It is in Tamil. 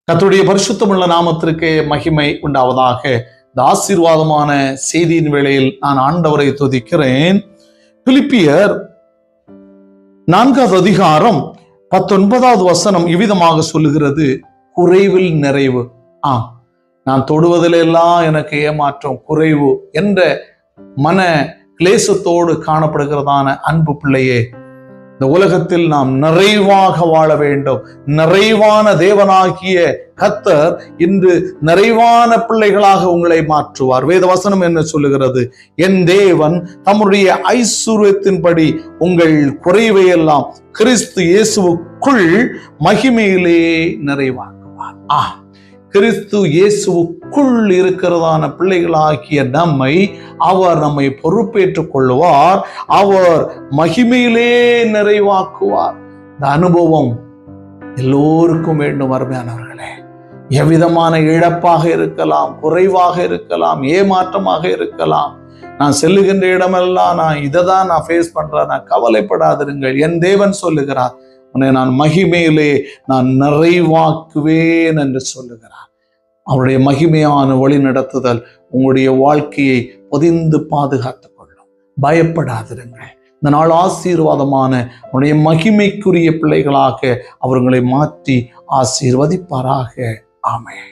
கர்த்தருடைய பரிசுத்தமுள்ள நாமத்திற்கு மகிமை உண்டாவதாக. இந்த ஆசீர்வாதமான செய்தியின் வேளையில் நான் ஆண்டவரை துதிக்கிறேன். பிலிப்பியர் 4வது அதிகாரம் 19வது வசனம் இவ்விதமாக சொல்லுகிறது, குறைவில் நிறைவு. நான் தொடுவதிலெல்லாம் எனக்கு ஏமாற்றம், குறைவு என்ற மன கிளேசத்தோடு காணப்படுகிறதான அன்பு பிள்ளையே, இந்த உலகத்தில் நாம் நிறைவாக வாழ வேண்டும். நிறைவான தேவனாகிய கர்த்தர் இன்று நிறைவான பிள்ளைகளாக உங்களை மாற்றுவார். வேத வசனம் என்ன சொல்லுகிறது? என் தேவன் தம்முடைய ஐசுவரியத்தின்படி உங்கள் குறைவை எல்லாம் கிறிஸ்து இயேசுவுக்குள் மகிமையிலே நிறைவாக்குவார். கிறிஸ்து இயேசுவுக்குள் இருக்கிறதான பிள்ளைகளாகிய நம்மை பொறுப்பேற்றுக் கொள்வார். அவர் மகிமையிலே நிறைவாக்குவார். இந்த அனுபவம் எல்லோருக்கும் வேண்டும் அருமையானவர்களே. எவ்விதமான இழப்பாக இருக்கலாம், குறைவாக இருக்கலாம், ஏமாற்றமாக இருக்கலாம். நான் செல்லுகின்ற இடமெல்லாம் நான் இதைதான் ஃபேஸ் பண்றேன், நான் கவலைப்படாதிருங்கள். என் தேவன் சொல்லுகிறார், உன்னை நான் மகிமையிலே நான் நிறைவாக்குவேன் என்று சொல்லுகிறார். அவருடைய மகிமையான வழி நடத்துதல் உங்களுடைய வாழ்க்கையை பொதிந்து பாதுகாத்துக் கொள்ளும். பயப்படாதிருங்கள். இந்த நாள் ஆசீர்வாதமான உன்னுடைய மகிமைக்குரிய பிள்ளைகளாக அவர்களை மாற்றி ஆசீர்வதிப்பாராக. ஆமென்.